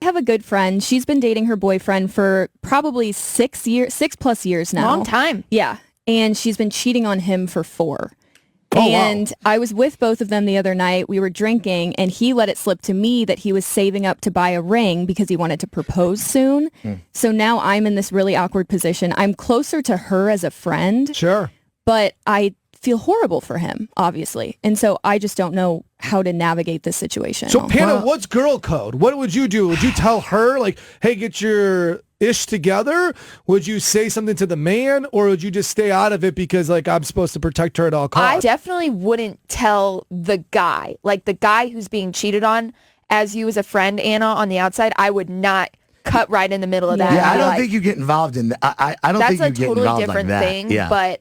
have a good friend. She's been dating her boyfriend for probably 6+ years now. Long time. Yeah. And she's been cheating on him for 4. Oh, And wow. I was with both of them the other night. We were drinking, and he let it slip to me that he was saving up to buy a ring because he wanted to propose soon. So now I'm in this really awkward position. I'm closer to her as a friend, Sure. but I feel horrible for him, obviously. And so I just don't know how to navigate this situation. So, Panda, what's girl code? What would you do? Would you tell her, like, hey, get your ish together? Would you say something to the man, or would you just stay out of it because, like, I'm supposed to protect her at all costs? I definitely wouldn't tell the guy, like the guy who's being cheated on, as you as a friend, Anna, on the outside. I would not cut right in the middle of that. Yeah, I don't Like, think you get involved in that. I don't think that's you a get totally involved different like that. thing. Yeah. But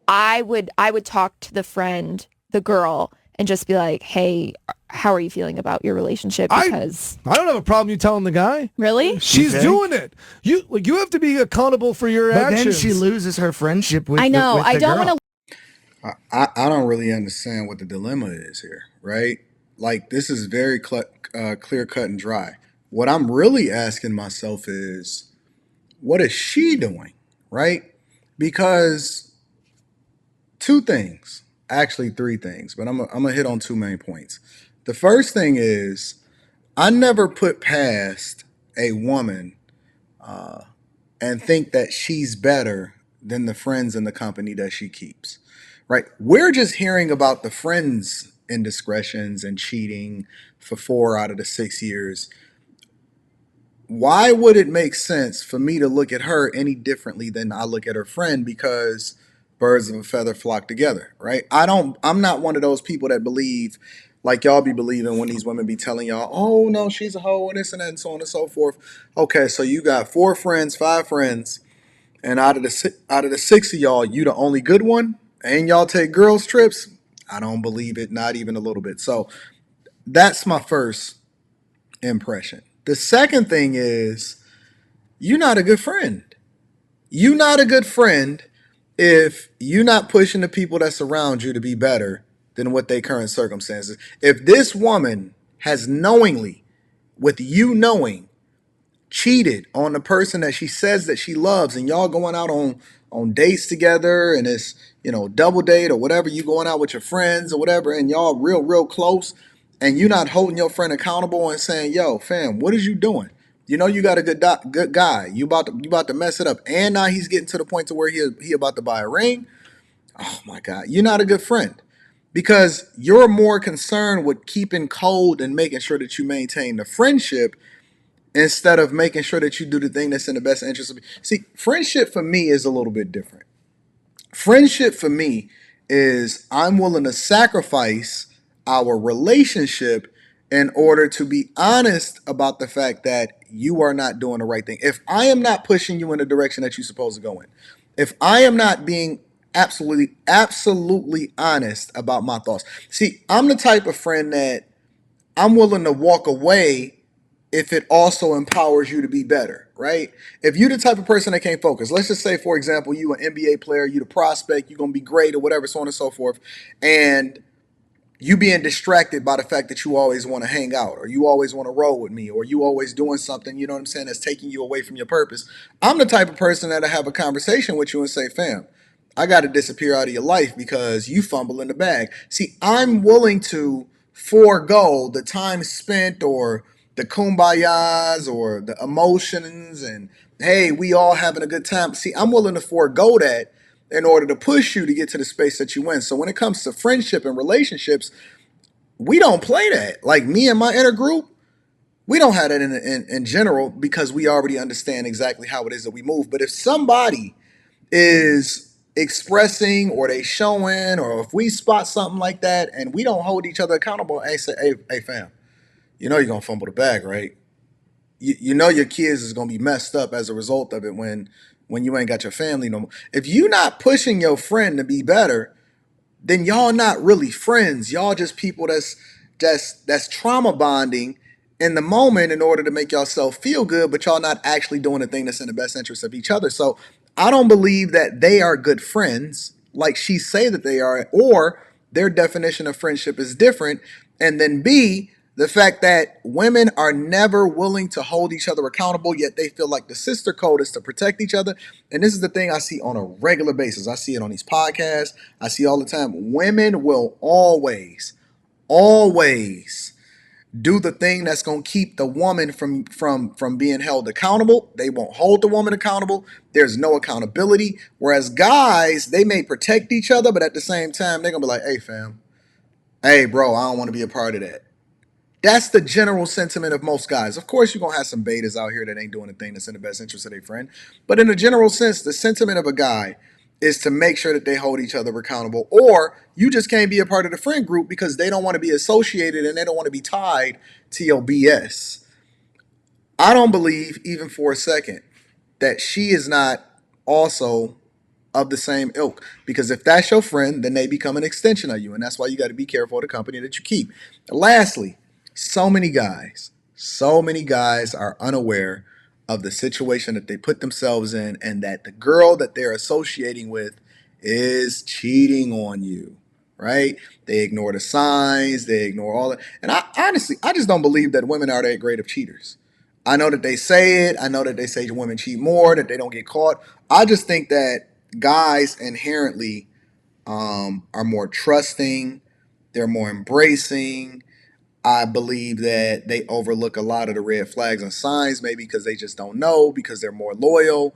I would talk to the friend, the girl, and just be like, hey, how are you feeling about your relationship? Because I don't have a problem you telling the guy. Really? She's Okay. doing it. You have to be accountable for your But actions. then she loses her friendship with I know. with the I don't girl. want to. I don't really understand what the dilemma is here, right? Like, this is very clear cut and dry. What I'm really asking myself is, what is she doing, right? Because two things, actually three things, but I'm gonna hit on two main points. The first thing is, I never put past a woman and think that she's better than the friends and the company that she keeps, right? We're just hearing about the friends' indiscretions and cheating for 4 out of the 6 years. Why would it make sense for me to look at her any differently than I look at her friend? Because birds of a feather flock together, right? I'm not one of those people that believe, like y'all be believing when these women be telling y'all, oh no, she's a hoe and this and that and so on and so forth. Okay, so you got 4 friends, 5 friends, and out of the 6 of y'all, you the only good one, and y'all take girls trips. I don't believe it, not even a little bit. So that's my first impression. The second thing is, you're not a good friend. You're not a good friend if you're not pushing the people that surround you to be better than what their current circumstances. If this woman has knowingly, with you knowing, cheated on the person that she says that she loves, and y'all going out on dates together, and it's, double date or whatever, you going out with your friends or whatever, and y'all real close, and you're not holding your friend accountable and saying, yo fam, what is you doing? You got a good guy, you about to mess it up, and now he's getting to the point to where he about to buy a ring. Oh my God, you're not a good friend, because you're more concerned with keeping cold and making sure that you maintain the friendship instead of making sure that you do the thing that's in the best interest of me. See, friendship for me is a little bit different. Friendship for me is, I'm willing to sacrifice our relationship in order to be honest about the fact that you are not doing the right thing. If I am not pushing you in the direction that you're supposed to go in, if I am not being absolutely honest about my thoughts. See, I'm the type of friend that I'm willing to walk away if it also empowers you to be better, right? If you're the type of person that can't focus, let's just say, for example, you an NBA player, you the prospect, you're going to be great or whatever, so on and so forth, and you being distracted by the fact that you always want to hang out, or you always want to roll with me, or you always doing something, you know what I'm saying, that's taking you away from your purpose. I'm the type of person that'll have a conversation with you and say, fam, I got to disappear out of your life because you fumble in the bag. See, I'm willing to forego the time spent or the kumbayas or the emotions and, hey, we all having a good time. See, I'm willing to forego that in order to push you to get to the space that you in. So when it comes to friendship and relationships, we don't play that. Like me and my inner group, we don't have that in general, because we already understand exactly how it is that we move. But if somebody is expressing, or they showing, or if we spot something like that and we don't hold each other accountable, and say, hey fam, you're gonna fumble the bag, right? You know your kids is gonna be messed up as a result of it when you ain't got your family no more. If you not pushing your friend to be better, then y'all not really friends. Y'all just people that's trauma bonding in the moment in order to make yourself feel good, but y'all not actually doing the thing that's in the best interest of each other. So I don't believe that they are good friends like she say that they are, or their definition of friendship is different. And then B, The fact that women are never willing to hold each other accountable, yet they feel like the sister code is to protect each other. And this is the thing I see on a regular basis. I see it on these podcasts. I see all the time. Women will always do the thing that's going to keep the woman from being held accountable. They won't hold the woman accountable. There's no accountability. Whereas guys, they may protect each other, but at the same time, they're going to be like, hey, fam, hey, bro, I don't want to be a part of that. That's the general sentiment of most guys. Of course, you're going to have some betas out here that ain't doing the thing that's in the best interest of their friend. But in a general sense, the sentiment of a guy is to make sure that they hold each other accountable. Or you just can't be a part of the friend group because they don't want to be associated and they don't want to be tied to your BS. I don't believe, even for a second, that she is not also of the same ilk. Because if that's your friend, then they become an extension of you. And that's why you got to be careful of the company that you keep. Lastly, so many guys are unaware of the situation that they put themselves in and that the girl that they're associating with is cheating on you, right? They ignore the signs, they ignore all that. And I honestly, I just don't believe that women are that great of cheaters. I know that they say it. I know that they say women cheat more, that they don't get caught. I just think that guys inherently are more trusting, they're more embracing. I believe that they overlook a lot of the red flags and signs, maybe because they just don't know, because they're more loyal.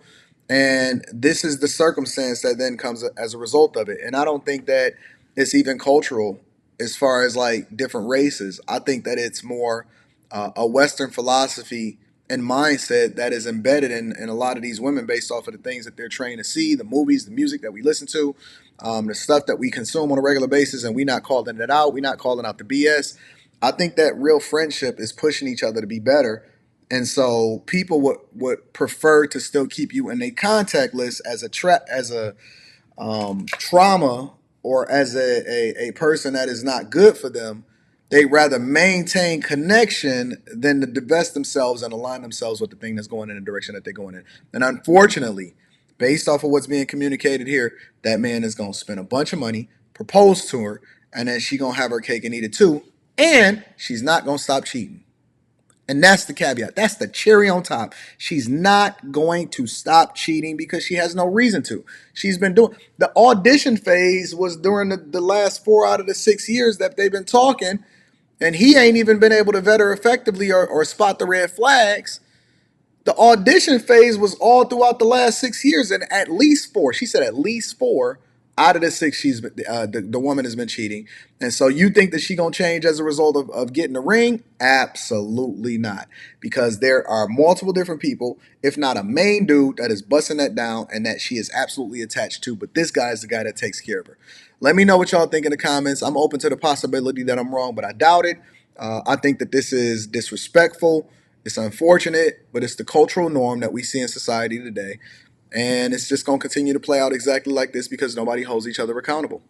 And this is the circumstance that then comes as a result of it. And I don't think that it's even cultural as far as like different races. I think that it's more a Western philosophy and mindset that is embedded in a lot of these women based off of the things that they're trained to see, the movies, the music that we listen to, the stuff that we consume on a regular basis, and we're not calling it out. We're not calling out the BS. I think that real friendship is pushing each other to be better. And so people would prefer to still keep you in a contact list as a trauma or as a person that is not good for them. They rather maintain connection than to divest themselves and align themselves with the thing that's going in the direction that they're going in. And unfortunately, based off of what's being communicated here, that man is going to spend a bunch of money, propose to her, and then she going to have her cake and eat it too. And she's not going to stop cheating. And that's the caveat. That's the cherry on top. She's not going to stop cheating because she has no reason to. She's been doing the audition phase was during the last 4 out of the 6 years that they've been talking, and he ain't even been able to vet her effectively or spot the red flags. The audition phase was all throughout the last 6 years, and at least four. She said at least 4 out of the 6. The woman has been cheating, and so you think that she gonna change as a result of getting a ring? Absolutely not, because there are multiple different people, if not a main dude that is busting that down, and that she is absolutely attached to. But this guy is the guy that takes care of her. Let me know what y'all think in the comments. I'm open to the possibility that I'm wrong, but I doubt it. I think that this is disrespectful. It's unfortunate, but it's the cultural norm that we see in society today. And it's just going to continue to play out exactly like this because nobody holds each other accountable.